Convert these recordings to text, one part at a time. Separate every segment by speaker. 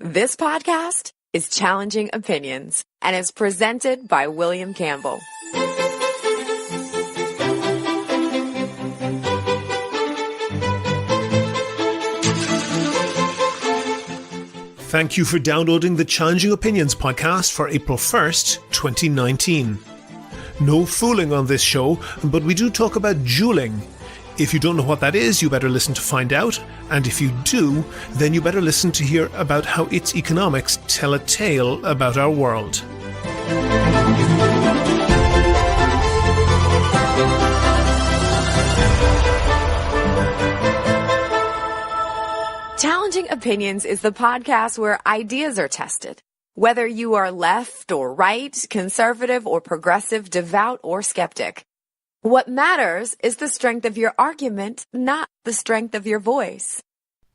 Speaker 1: This podcast is Challenging Opinions and is presented by William Campbell.
Speaker 2: Thank you for downloading the Challenging Opinions podcast for April 1st, 2019. No fooling on this show, but we do talk about Jouling. If you don't know what that is, you better listen to find out. And if you do, then you better listen to hear about how its economics tell a tale about our world.
Speaker 1: Challenging Opinions is the podcast where ideas are tested. Whether you are left or right, conservative or progressive, devout or skeptic. What matters is the strength of your argument, not the strength of your voice.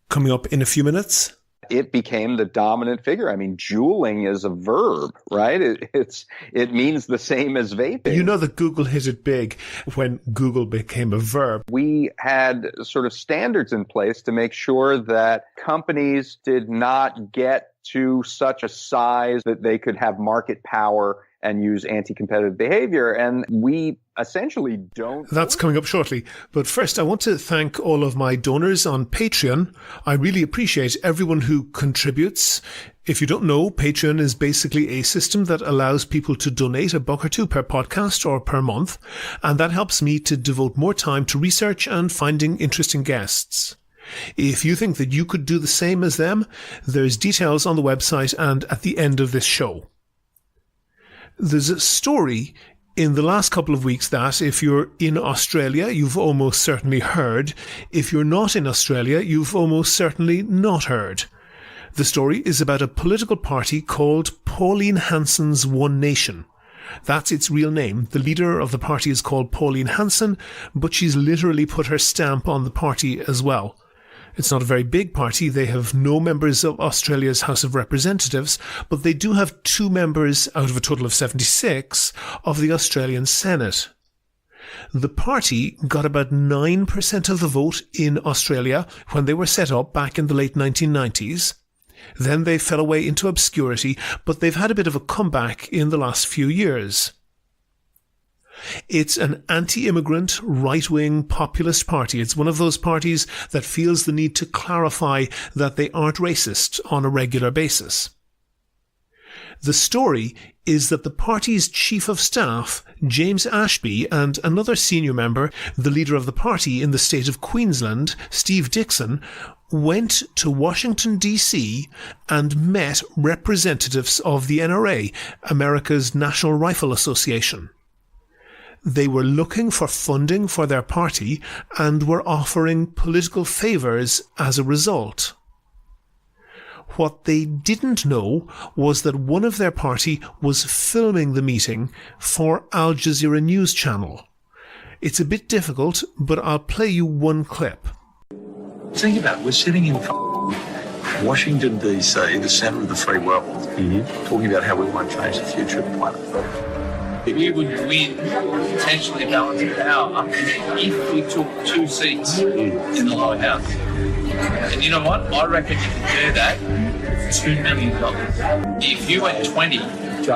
Speaker 2: Coming up in a few minutes.
Speaker 3: It became the dominant figure. I mean, Jouling is a verb, right? It means the same as vaping.
Speaker 2: You know that Google hit it big when Google became a verb.
Speaker 3: We had sort of standards in place to make sure that companies did not get to such a size that they could have market power and use anti-competitive behavior. And we essentially don't.
Speaker 2: That's coming up shortly. But first, I want to thank all of my donors on Patreon. I really appreciate everyone who contributes. If you don't know, Patreon is basically a system that allows people to donate $1 or $2 per podcast or per month. And that helps me to devote more time to research and finding interesting guests. If you think that you could do the same as them, there's details on the website and at the end of this show. There's a story in the last couple of weeks that if you're in Australia, you've almost certainly heard. If you're not in Australia, you've almost certainly not heard. The story is about a political party called Pauline Hanson's One Nation. That's its real name. The leader of the party is called Pauline Hanson, but she's literally put her stamp on the party as well. It's not a very big party. They have no members of Australia's House of Representatives, but they do have 2 members out of a total of 76 of the Australian Senate. The party got about 9% of the vote in Australia when they were set up back in the late 1990s. Then they fell away into obscurity, but they've had a bit of a comeback in the last few years. It's an anti-immigrant, right-wing populist party. It's one of those parties that feels the need to clarify that they aren't racist on a regular basis. The story is that the party's chief of staff, James Ashby, and another senior member, the leader of the party in the state of Queensland, Steve Dixon, went to Washington, D.C. and met representatives of the NRA, America's National Rifle Association. They were looking for funding for their party and were offering political favours as a result. What they didn't know was that one of their party was filming the meeting for Al Jazeera News Channel. It's a bit difficult, but I'll play you one clip.
Speaker 4: Think about it, we're sitting in Washington, D.C., the centre of the free world, talking about how we want to change the future of the planet.
Speaker 5: We would win potentially balance of power if we took 2 seats in the lower house. And you know what? I reckon you can do that for $2 million. If you went 20,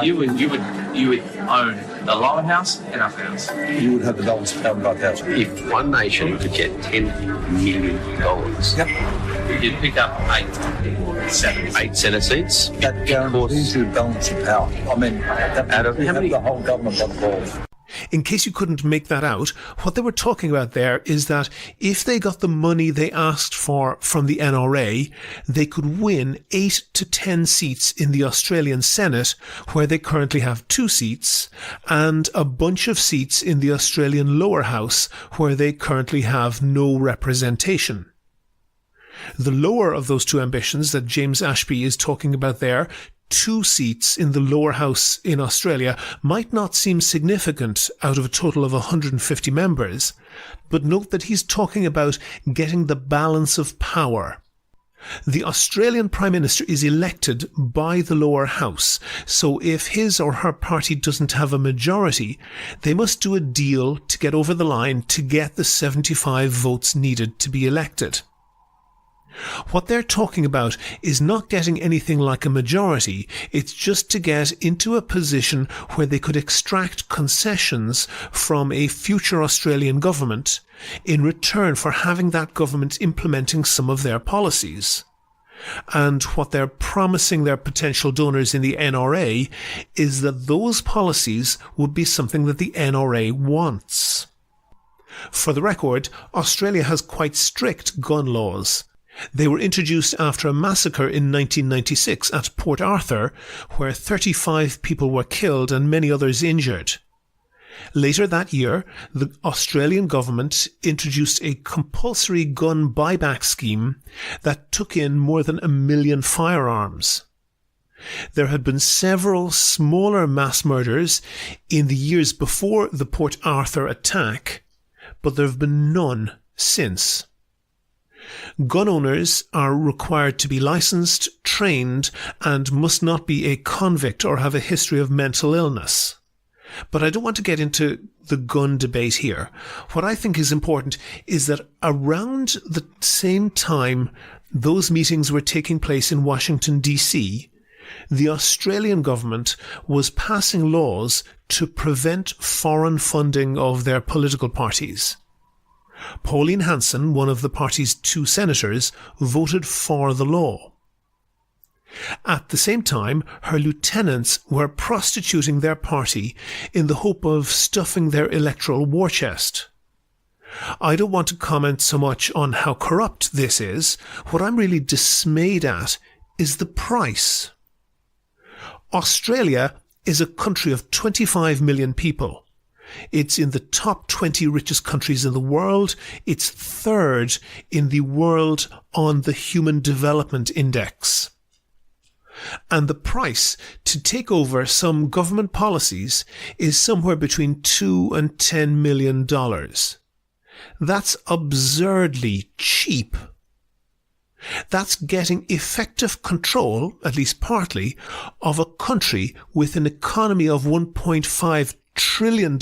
Speaker 5: you would own the lower house and upper house.
Speaker 4: You would have the balance of power in both houses.
Speaker 6: If one nation could get $10 million,
Speaker 5: You'd pick up 8 Senate seats.
Speaker 4: That guarantees you the balance of power. I mean, that would have the whole government on the ball.
Speaker 2: In case you couldn't make that out, what they were talking about there is that if they got the money they asked for from the NRA, they could win 8 to 10 seats in the Australian Senate, where they currently have 2 seats, and a bunch of seats in the Australian lower house, where they currently have no representation. The lower of those 2 ambitions that James Ashby is talking about there, 2 seats in the lower house in Australia, might not seem significant out of a total of 150 members, but note that he's talking about getting the balance of power. The Australian Prime Minister is elected by the lower house, so if his or her party doesn't have a majority, they must do a deal to get over the line to get the 75 votes needed to be elected. What they're talking about is not getting anything like a majority. It's just to get into a position where they could extract concessions from a future Australian government in return for having that government implementing some of their policies. And what they're promising their potential donors in the NRA is that those policies would be something that the NRA wants. For the record, Australia has quite strict gun laws. They were introduced after a massacre in 1996 at Port Arthur, where 35 people were killed and many others injured. Later that year, the Australian government introduced a compulsory gun buyback scheme that took in more than 1 million firearms. There had been several smaller mass murders in the years before the Port Arthur attack, but there have been none since. Gun owners are required to be licensed, trained, and must not be a convict or have a history of mental illness. But I don't want to get into the gun debate here. What I think is important is that around the same time those meetings were taking place in Washington, D.C., the Australian government was passing laws to prevent foreign funding of their political parties. Pauline Hanson, one of the party's 2 senators, voted for the law. At the same time, her lieutenants were prostituting their party in the hope of stuffing their electoral war chest. I don't want to comment so much on how corrupt this is. What I'm really dismayed at is the price. Australia is a country of 25 million people. It's in the top 20 richest countries in the world. It's 3rd in the world on the Human Development Index. And the price to take over some government policies is somewhere between $2 and $10 million. That's absurdly cheap. That's getting effective control, at least partly, of a country with an economy of $1.5 trillion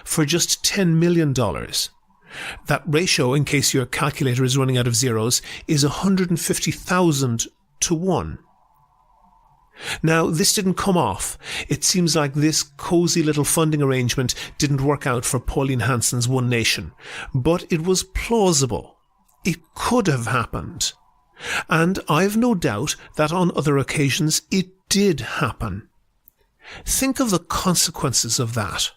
Speaker 2: for just $10 million. That ratio, in case your calculator is running out of zeros, is 150,000 to 1. Now, this didn't come off. It seems like this cosy little funding arrangement didn't work out for Pauline Hanson's One Nation, but it was plausible. It could have happened. And I've no doubt that on other occasions it did happen. Think of the consequences of that.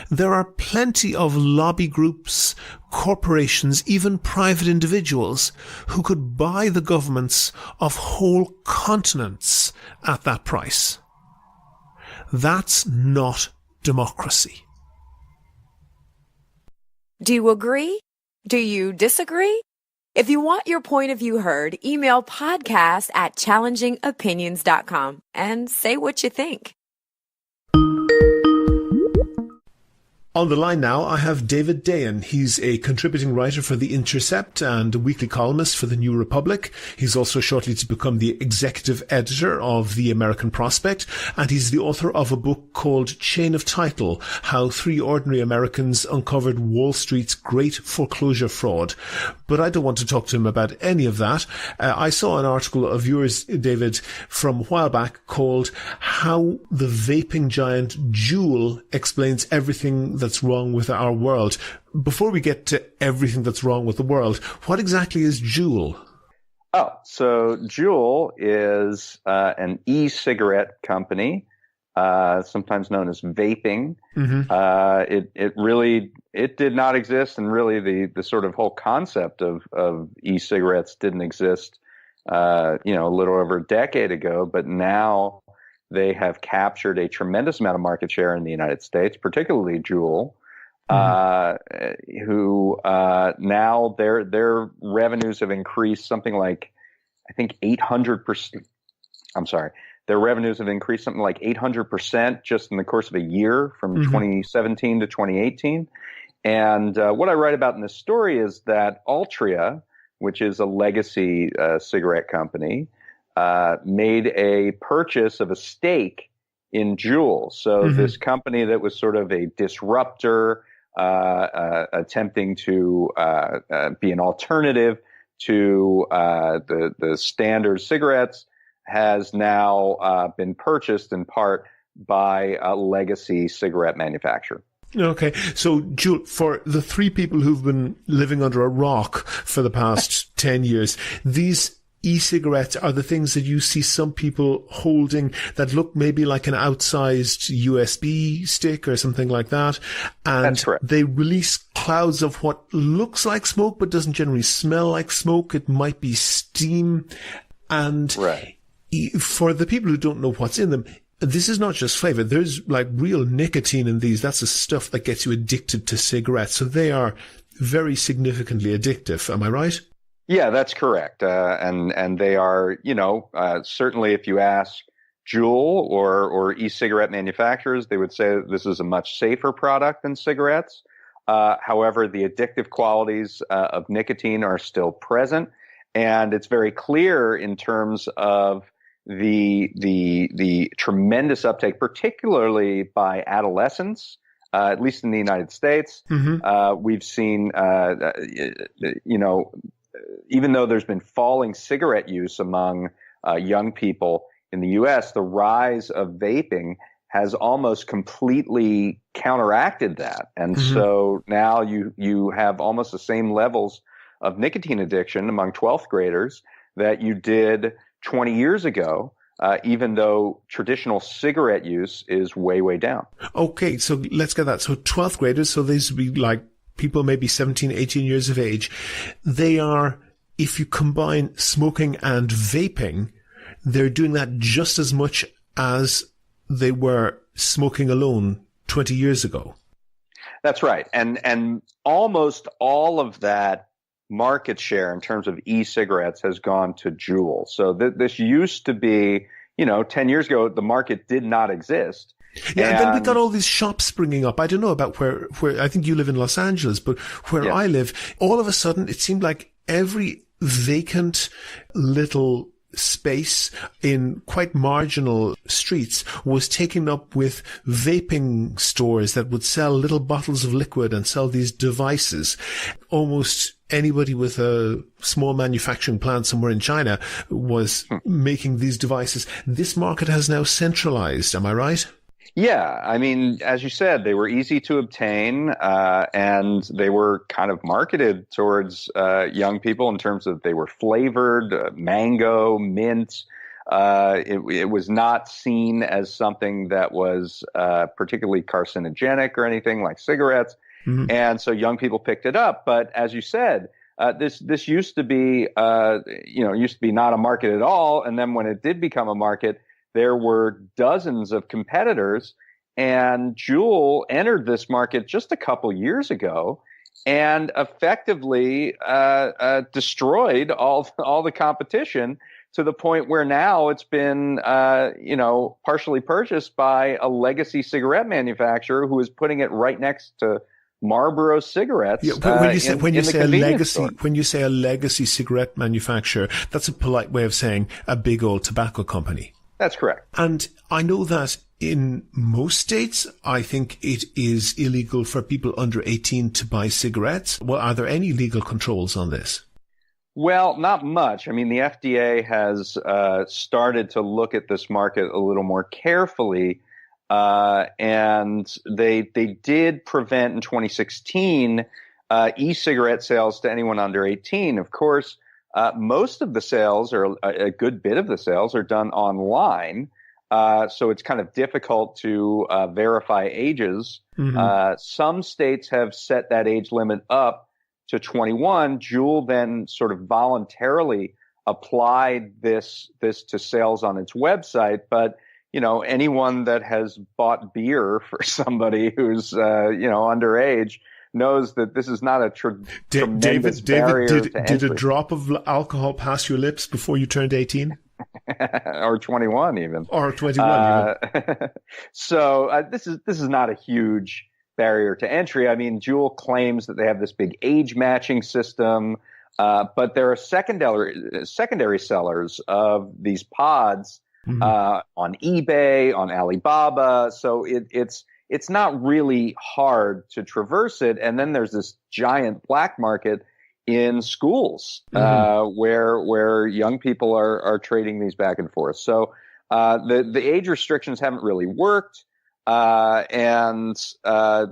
Speaker 2: There are plenty of lobby groups, corporations, even private individuals who could buy the governments of whole continents at that price. That's not democracy.
Speaker 1: Do you agree? Do you disagree? If you want your point of view heard, email podcast@challengingopinions.com and say what you think.
Speaker 2: On the line now, I have David Dayen. He's a contributing writer for The Intercept and a weekly columnist for The New Republic. He's also shortly to become the executive editor of The American Prospect, and he's the author of a book called Chain of Title: How 3 Ordinary Americans Uncovered Wall Street's Great Foreclosure Fraud. But I don't want to talk to him about any of that. I saw an article of yours, David, from a while back called How the Vaping Giant Juul Explains Everything That's Wrong with Our World. Before we get to everything that's wrong with the world, what exactly is Juul?
Speaker 3: Oh, so Juul is an e-cigarette company, sometimes known as Vaping. Mm-hmm. It did not exist, and really the sort of whole concept of e-cigarettes didn't exist, a little over a decade ago. But now they have captured a tremendous amount of market share in the United States, particularly Juul, who now their revenues have increased something like, I think 800%. I'm sorry. Their revenues have increased something like 800% just in the course of a year from 2017 to 2018. And what I write about in this story is that Altria, which is a legacy cigarette company, made a purchase of a stake in Juul. So this company that was sort of a disruptor, attempting to be an alternative to the standard cigarettes has now been purchased in part by a legacy cigarette manufacturer.
Speaker 2: Okay, so Juul, for the three people who've been living under a rock for the past 10 years, these e-cigarettes are the things that you see some people holding that look maybe like an outsized USB stick or something like that. And
Speaker 3: That's correct.
Speaker 2: They release clouds of what looks like smoke but doesn't generally smell like smoke. It might be steam. And for the people who don't know what's in them, this is not just flavor. There's like real nicotine in these. That's the stuff that gets you addicted to cigarettes. So they are very significantly addictive. Am I right?
Speaker 3: Yeah, that's correct. And they are, certainly if you ask Juul or e-cigarette manufacturers, they would say that this is a much safer product than cigarettes. However, the addictive qualities of nicotine are still present. And it's very clear in terms of the tremendous uptake, particularly by adolescents, at least in the United States. Mm-hmm. We've seen, even though there's been falling cigarette use among young people in the U.S., the rise of vaping has almost completely counteracted that. And so now you have almost the same levels of nicotine addiction among 12th graders that you did 20 years ago, even though traditional cigarette use is way, way down.
Speaker 2: Okay, so let's get that. So 12th graders, so these would be like people maybe 17, 18 years of age. They are, if you combine smoking and vaping, they're doing that just as much as they were smoking alone 20 years ago.
Speaker 3: That's right. And almost all of that market share in terms of e-cigarettes has gone to Juul. So this used to be, 10 years ago, the market did not exist.
Speaker 2: Yeah, and then we got all these shops springing up. I don't know about where I think you live in Los Angeles, but where I live, all of a sudden it seemed like every vacant little space in quite marginal streets was taken up with vaping stores that would sell little bottles of liquid and sell these devices. Almost anybody with a small manufacturing plant somewhere in China was making these devices. This market has now centralized. Am I right?
Speaker 3: Yeah. I mean, as you said, they were easy to obtain, and they were kind of marketed towards young people in terms of they were flavored, mango, mint. It was not seen as something that was particularly carcinogenic or anything like cigarettes. Mm-hmm. And so young people picked it up. But as you said, this used to be, not a market at all. And then when it did become a market, there were dozens of competitors, and Juul entered this market just a couple years ago and effectively destroyed all the competition to the point where now it's been partially purchased by a legacy cigarette manufacturer who is putting it right next to Marlboro cigarettes.
Speaker 2: Yeah, when you say a legacy cigarette manufacturer, that's a polite way of saying a big old tobacco company.
Speaker 3: That's correct.
Speaker 2: And I know that in most states, I think it is illegal for people under 18 to buy cigarettes. Well, are there any legal controls on this?
Speaker 3: Well, not much. I mean, the FDA has started to look at this market a little more carefully, and they did prevent in 2016 e-cigarette sales to anyone under 18. Of course, most of the sales, or a good bit of the sales, are done online. So it's kind of difficult to verify ages. Mm-hmm. Some states have set that age limit up to 21. Juul then sort of voluntarily applied this to sales on its website. But, anyone that has bought beer for somebody who's, underage knows that this is not a tremendous barrier to entry.
Speaker 2: Did a drop of alcohol pass your lips before you turned 18?
Speaker 3: Or 21 even.
Speaker 2: Or 21 even.
Speaker 3: So this is not a huge barrier to entry. I mean, Juul claims that they have this big age matching system, but there are secondary sellers of these pods on eBay, on Alibaba. So it's not really hard to traverse it. And then there's this giant black market in schools, where young people are trading these back and forth. So the age restrictions haven't really worked, and I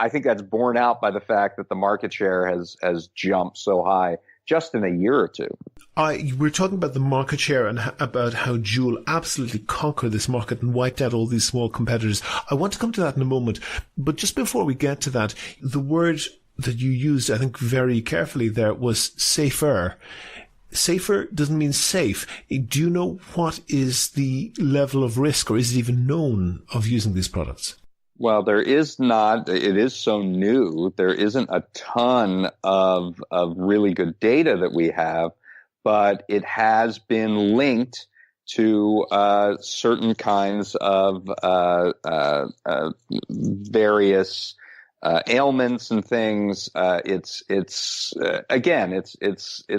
Speaker 3: think that's borne out by the fact that the market share has jumped so high just in a year or two.
Speaker 2: We're talking about the market share and about how Juul absolutely conquered this market and wiped out all these small competitors. I want to come to that in a moment, but just before we get to that, the word that you used, I think, very carefully there was safer. Safer doesn't mean safe. Do you know what is the level of risk, or is it even known, of using these products?
Speaker 3: Well, there is not. It is so new. There isn't a ton of really good data that we have, but it has been linked to certain kinds of various ailments and things. It's a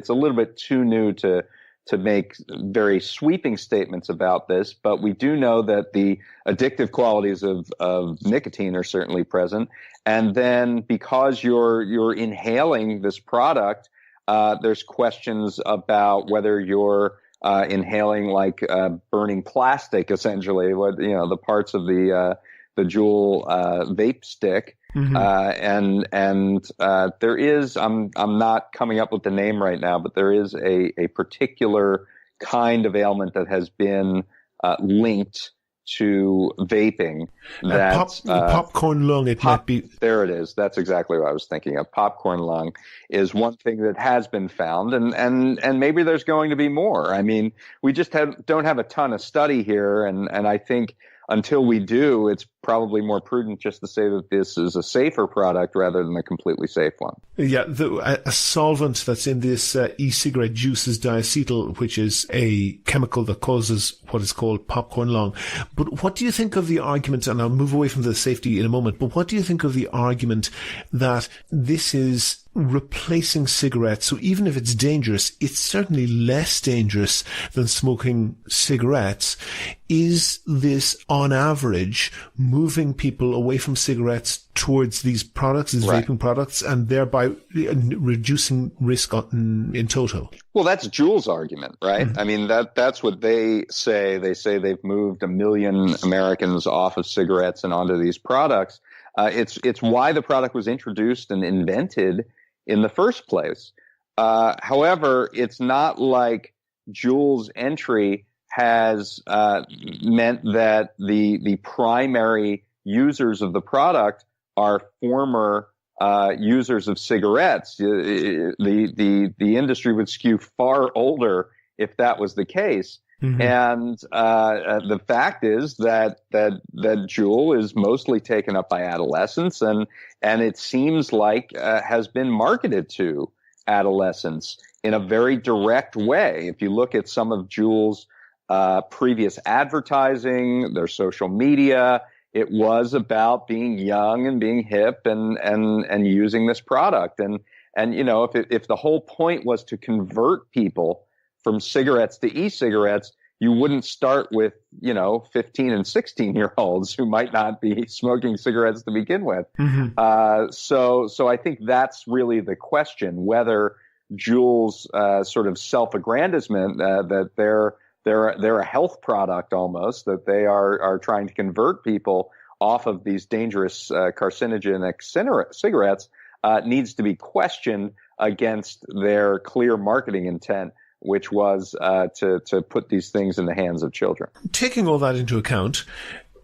Speaker 3: little bit too new to make very sweeping statements about this, but we do know that the addictive qualities of nicotine are certainly present. And then because you're inhaling this product, there's questions about whether you're inhaling like burning plastic, essentially, what the parts of the Juul vape stick. And there is, I'm not coming up with the name right now, but there is a particular kind of ailment that has been linked to vaping.
Speaker 2: Popcorn lung, might be.
Speaker 3: There it is. That's exactly what I was thinking of. Popcorn lung is one thing that has been found, and maybe there's going to be more. I mean, we just don't have a ton of study here, and I think until we do, it's probably more prudent just to say that this is a safer product rather than a completely safe one.
Speaker 2: Yeah, a solvent that's in this e-cigarette juice is diacetyl, which is a chemical that causes what is called popcorn lung. But what do you think of the argument, and I'll move away from the safety in a moment, but what do you think of the argument that this is replacing cigarettes? So even if it's dangerous, it's certainly less dangerous than smoking cigarettes. Is this, on average, moving people away from cigarettes towards these products, these vaping products, and thereby reducing risk in total?
Speaker 3: Well, that's Juul's argument, right? I mean, that's what they say. They say they've moved 1 million Americans off of cigarettes and onto these products. It's why the product was introduced and invented in the first place. However, it's not like Juul's entry has meant that the primary users of the product are former users of cigarettes. The industry would skew far older if that was the case. And the fact is that Juul is mostly taken up by adolescents, and it seems like has been marketed to adolescents in a very direct way. If you look at some of Juul's previous advertising, their social media, it was about being young and being hip and using this product. And if the whole point was to convert people from cigarettes to e-cigarettes, you wouldn't start with, 15 and 16-year-olds who might not be smoking cigarettes to begin with. So I think that's really the question, whether Juul's sort of self-aggrandizement that they're a health product almost, that they are trying to convert people off of these dangerous carcinogenic cigarettes needs to be questioned against their clear marketing intent, which was to put these things in the hands of children.
Speaker 2: Taking all that into account,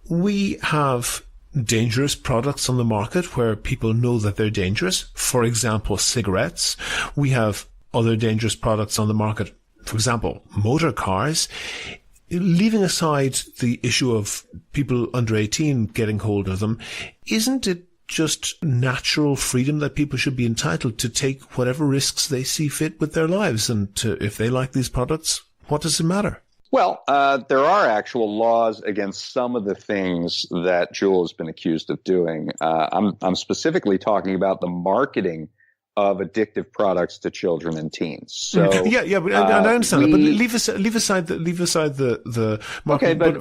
Speaker 2: we have dangerous products on the market where people know that they're dangerous. For example, cigarettes. We have other dangerous products on the market. For example, motor cars. Leaving aside the issue of people under 18 getting hold of them, isn't it just natural freedom that people should be entitled to take whatever risks they see fit with their lives? And if they like these products, what does it matter?
Speaker 3: Well, there are actual laws against some of the things that Juul has been accused of doing. I'm specifically talking about the marketing of addictive products to children and teens. So
Speaker 2: but I understand that. But leave aside the market.
Speaker 3: Okay,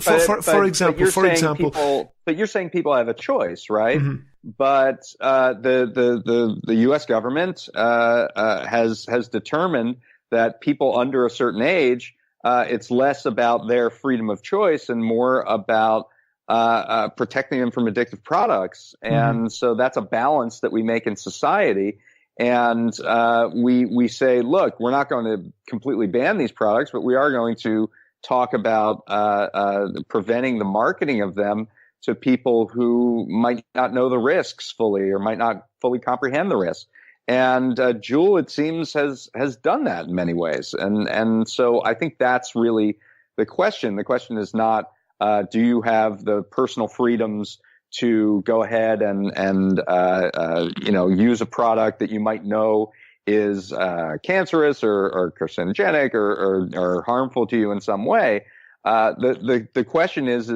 Speaker 2: for example,
Speaker 3: but you're saying people have a choice, right?
Speaker 2: Mm-hmm.
Speaker 3: But the U.S. government has determined that people under a certain age, it's less about their freedom of choice and more about protecting them from addictive products. And so that's a balance that we make in society. And we say, look, we're not going to completely ban these products, but we are going to talk about preventing the marketing of them to people who might not know the risks fully or might not fully comprehend the risks. And Juul, it seems, has done that in many ways. And so I think that's really the question. The question is not, do you have the personal freedoms to go ahead and use a product that you might know is cancerous or carcinogenic or harmful to you in some way. The question is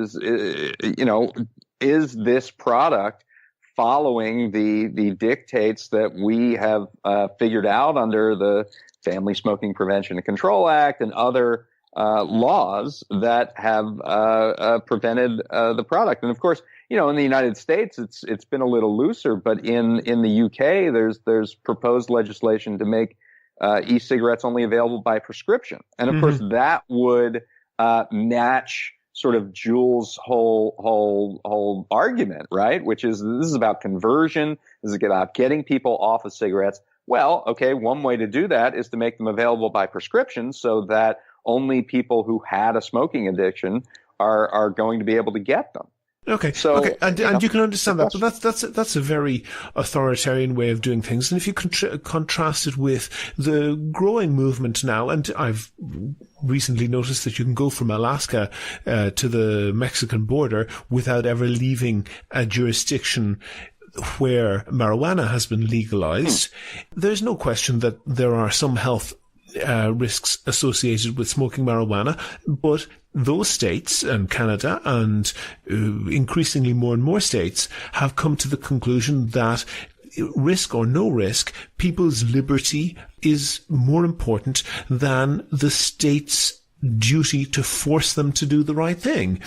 Speaker 3: this product following the dictates that we have figured out under the Family Smoking Prevention and Control Act and other laws that have prevented the product. And of course, in the United States, it's been a little looser, but in the UK, there's proposed legislation to make e-cigarettes only available by prescription. And of course, that would match sort of Juul's whole argument, right? Which is this is about conversion. This is about getting people off of cigarettes. Well, okay, one way to do that is to make them available by prescription so that only people who had a smoking addiction are going to be able to get them.
Speaker 2: Okay. And you can understand that, but that's a very authoritarian way of doing things. And if you contrast it with the growing movement now, and I've recently noticed that you can go from Alaska to the Mexican border without ever leaving a jurisdiction where marijuana has been legalized. There's no question that there are some health risks associated with smoking marijuana, but those states and Canada and increasingly more and more states have come to the conclusion that risk or no risk, people's liberty is more important than the state's duty to force them to do the right thing.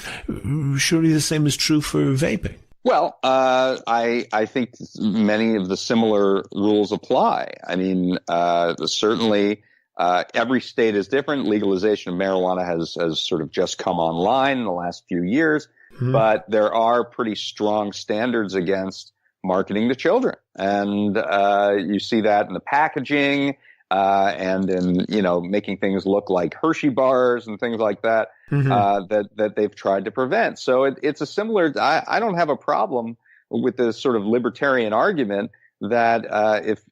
Speaker 2: Surely the same is true for vaping.
Speaker 3: Well, I think many of the similar rules apply. I mean, certainly every state is different. Legalization of marijuana has sort of just come online in the last few years, but there are pretty strong standards against marketing to children. And you see that in the packaging and in, making things look like Hershey bars and things like that, that they've tried to prevent. So it's a similar, I don't have a problem with this sort of libertarian argument that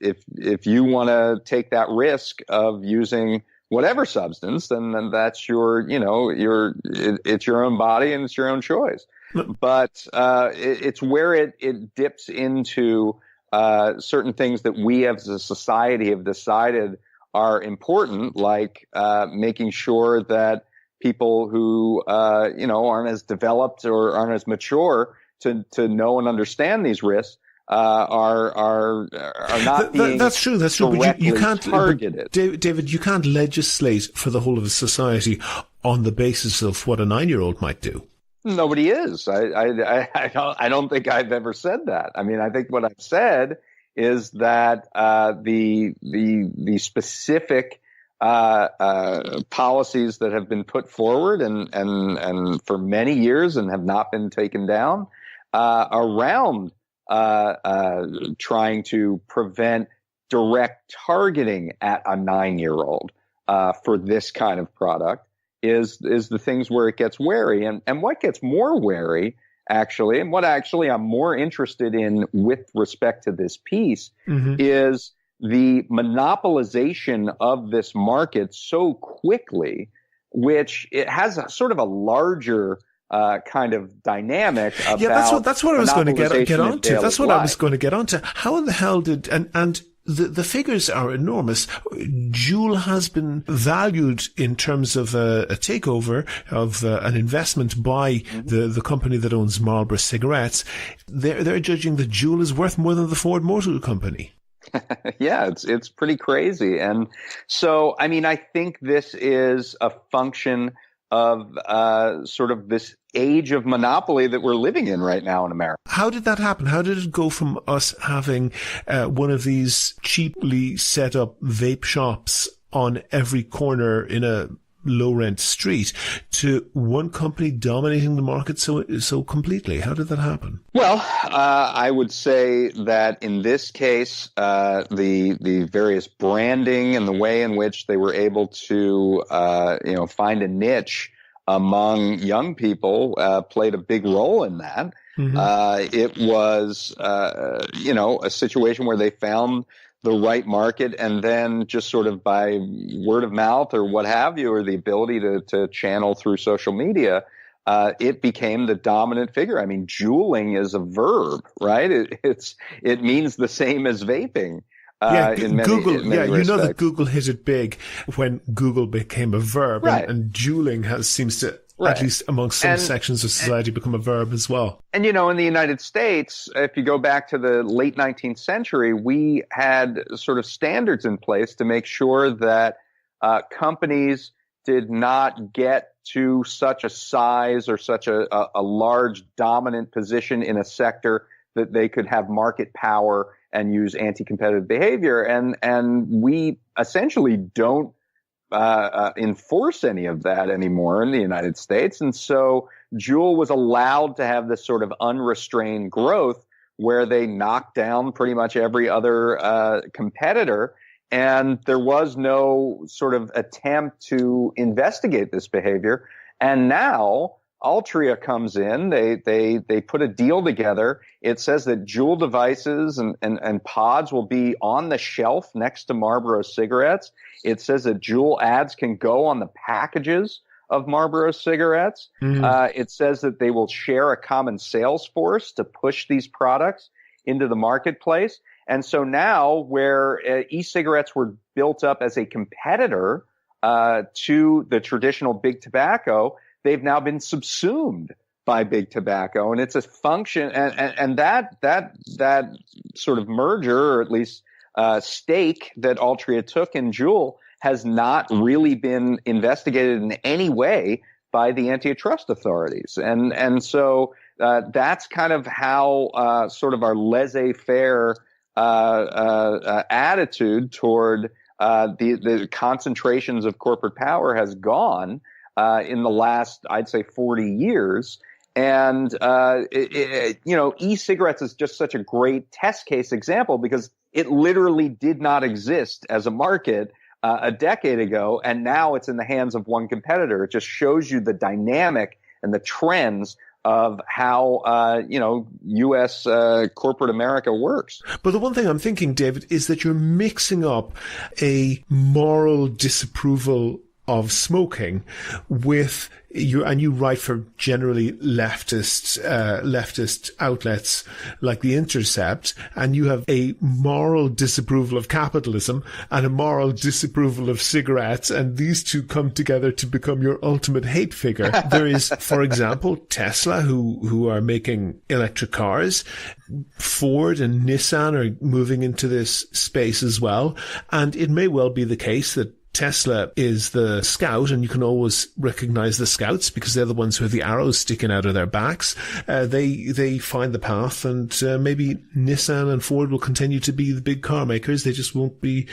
Speaker 3: if you want to take that risk of using whatever substance, then that's it's your own body and it's your own choice. But it's where it dips into certain things that we as a society have decided are important, like making sure that people who aren't as developed or aren't as mature to know and understand these risks are not being
Speaker 2: that's true. But you can't
Speaker 3: targeted.
Speaker 2: David, you can't legislate for the whole of society on the basis of what a 9-year-old might do.
Speaker 3: Nobody is. I don't think I've ever said that. I mean, I think what I've said is that the specific policies that have been put forward and for many years and have not been taken down around trying to prevent direct targeting at a 9-year-old for this kind of product is the things where it gets wary. And what gets more wary, actually, and what actually I'm more interested in with respect to this piece is the monopolization of this market so quickly, which it has a sort of a larger kind of dynamic about
Speaker 2: that's what I was going to get onto. That's what
Speaker 3: life.
Speaker 2: I was going to get onto. How in the hell did and the figures are enormous. Juul has been valued in terms of a takeover of an investment by the company that owns Marlboro cigarettes. They're judging that Juul is worth more than the Ford Motor Company.
Speaker 3: Yeah, it's pretty crazy. And so, I mean, I think this is a function of sort of this age of monopoly that we're living in right now in America.
Speaker 2: How did that happen? How did it go from us having one of these cheaply set up vape shops on every corner in a low-rent street to one company dominating the market so completely? How did that happen?
Speaker 3: Well, I would say that in this case, the various branding and the way in which they were able to find a niche among young people played a big role in that. Mm-hmm. It was a situation where they found the right market, and then just sort of by word of mouth or what have you, or the ability to channel through social media, it became the dominant figure. I mean, juuling is a verb, right? It means the same as vaping.
Speaker 2: Google.
Speaker 3: In many
Speaker 2: you know that
Speaker 3: respects.
Speaker 2: Google hit it big when Google became a verb,
Speaker 3: right.
Speaker 2: and juuling seems to, right. at least amongst some sections of society, become a verb as well.
Speaker 3: And, in the United States, if you go back to the late 19th century, we had sort of standards in place to make sure that companies did not get to such a size or such a large dominant position in a sector that they could have market power and use anti-competitive behavior. And we essentially don't enforce any of that anymore in the United States. And so Juul was allowed to have this sort of unrestrained growth where they knocked down pretty much every other competitor. And there was no sort of attempt to investigate this behavior. And now Altria comes in, they put a deal together. It says that Juul devices and pods will be on the shelf next to Marlboro cigarettes. It says that Juul ads can go on the packages of Marlboro cigarettes. Mm-hmm. It says that they will share a common sales force to push these products into the marketplace. And so now where e-cigarettes were built up as a competitor to the traditional big tobacco, they've now been subsumed by big tobacco, and it's a function, and that sort of merger, or at least stake that Altria took in Juul, has not really been investigated in any way by the antitrust authorities, and so that's kind of how sort of our laissez-faire attitude toward the concentrations of corporate power has gone in the last, I'd say, 40 years. And, e-cigarettes is just such a great test case example because it literally did not exist as a market a decade ago, and now it's in the hands of one competitor. It just shows you the dynamic and the trends of how, U.S. Corporate America works.
Speaker 2: But the one thing I'm thinking, David, is that you're mixing up a moral disapproval of smoking with you write for generally leftist outlets like The Intercept, and you have a moral disapproval of capitalism and a moral disapproval of cigarettes, and these two come together to become your ultimate hate figure. There is, for example, Tesla, who are making electric cars. Ford and Nissan are moving into this space as well, and it may well be the case that Tesla is the scout, and you can always recognize the scouts because they're the ones who have the arrows sticking out of their backs. They find the path, and maybe Nissan and Ford will continue to be the big car makers. They just won't be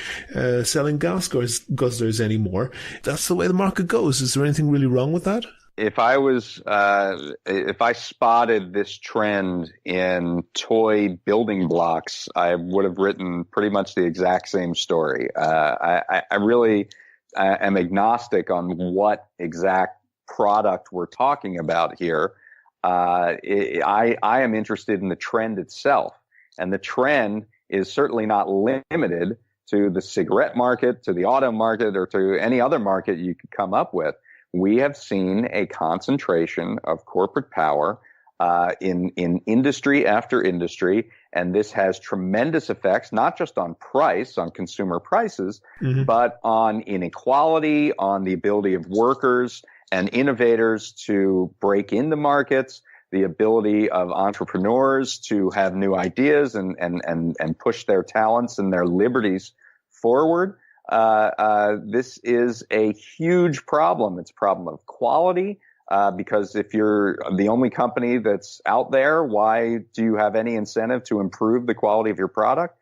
Speaker 2: selling gas guzzlers anymore. That's the way the market goes. Is there anything really wrong with that?
Speaker 3: If I spotted this trend in toy building blocks, I would have written pretty much the exact same story. I really am agnostic on what exact product we're talking about here. I am interested in the trend itself, and the trend is certainly not limited to the cigarette market, to the auto market, or to any other market you could come up with. We have seen a concentration of corporate power in industry after industry, and this has tremendous effects, not just on price, on consumer prices, mm-hmm. but on inequality, on the ability of workers and innovators to break into markets. the ability of entrepreneurs to have new ideas and push their talents and their liberties forward. This is a huge problem. It's a problem of quality, because if you're the only company that's out there, why do you have any incentive to improve the quality of your product?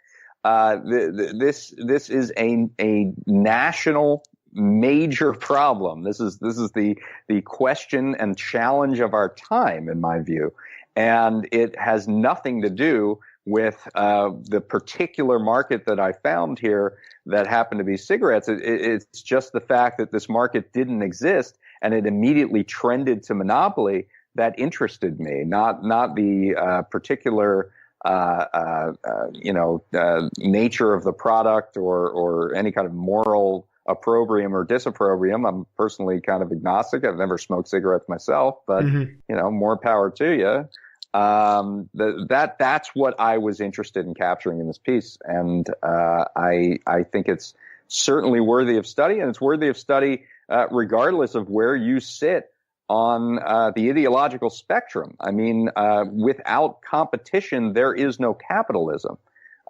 Speaker 3: This is a national major problem. This is the question and challenge of our time, in my view. And it has nothing to do with the particular market that I found here that happened to be cigarettes. It's just the fact that this market didn't exist and it immediately trended to monopoly that interested me, not the particular nature of the product or any kind of moral opprobrium or disapprobrium. I'm personally kind of agnostic. I've never smoked cigarettes myself, but more power to you. That's what I was interested in capturing in this piece, and I think it's certainly worthy of study, and it's worthy of study regardless of where you sit on the ideological spectrum. I mean, without competition, there is no capitalism.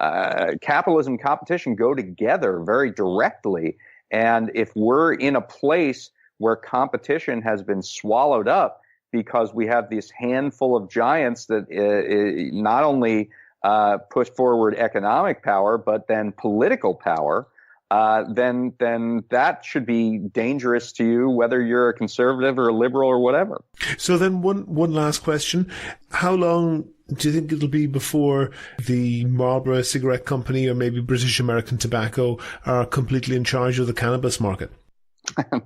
Speaker 3: Capitalism and competition go together very directly. And if we're in a place where competition has been swallowed up because we have this handful of giants that not only push forward economic power, but then political power, then that should be dangerous to you, whether you're a conservative or a liberal or whatever.
Speaker 2: So then one last question. How long do you think it'll be before the Marlboro Cigarette Company or maybe British American Tobacco are completely in charge of the cannabis market?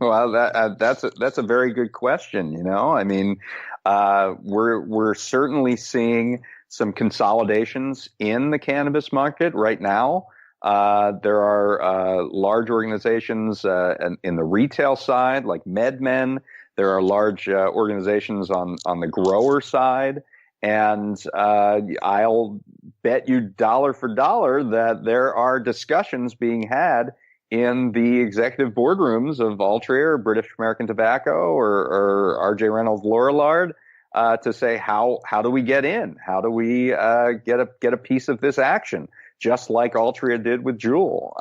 Speaker 3: Well, that's a very good question. I mean, we're certainly seeing some consolidations in the cannabis market right now. There are large organizations in the retail side, like MedMen. There are large organizations on the grower side. And I'll bet you dollar for dollar that there are discussions being had in the executive boardrooms of Altria or British American Tobacco or R.J. Reynolds Lorillard to say how do we get in? How do we get a piece of this action? Just like Altria did with Juul.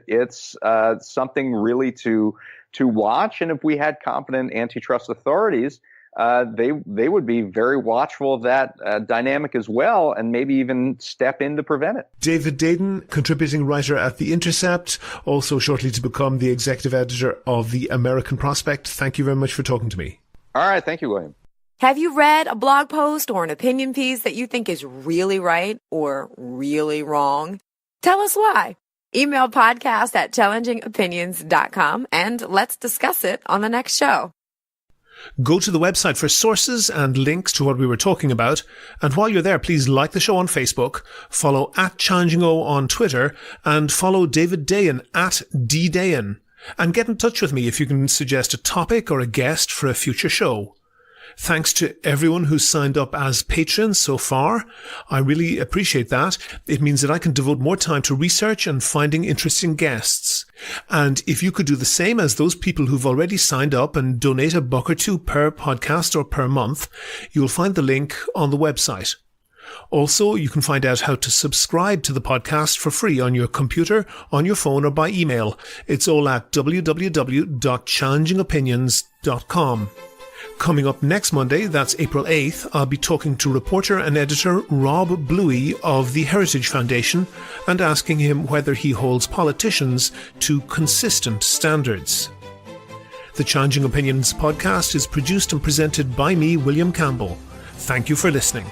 Speaker 3: It's something really to watch. And if we had competent antitrust authorities, they would be very watchful of that dynamic as well, and maybe even step in to prevent it.
Speaker 2: David Dayen, contributing writer at The Intercept, also shortly to become the executive editor of The American Prospect. Thank you very much for talking to me.
Speaker 3: All right. Thank you, William.
Speaker 1: Have you read a blog post or an opinion piece that you think is really right or really wrong? Tell us why. Email podcast@challengingopinions.com and let's discuss it on the next show.
Speaker 2: Go to the website for sources and links to what we were talking about. And while you're there, please like the show on Facebook, follow @ChallengingO on Twitter, and follow David Dayen @DDayen. And get in touch with me if you can suggest a topic or a guest for a future show. Thanks to everyone who's signed up as patrons so far. I really appreciate that. It means that I can devote more time to research and finding interesting guests. And if you could do the same as those people who've already signed up and donate $1 or $2 per podcast or per month, you'll find the link on the website. Also, you can find out how to subscribe to the podcast for free on your computer, on your phone, or by email. It's all at www.challengingopinions.com. Coming up next Monday, that's April 8th, I'll be talking to reporter and editor Rob Bluey of the Heritage Foundation and asking him whether he holds politicians to consistent standards. The Challenging Opinions podcast is produced and presented by me, William Campbell. Thank you for listening.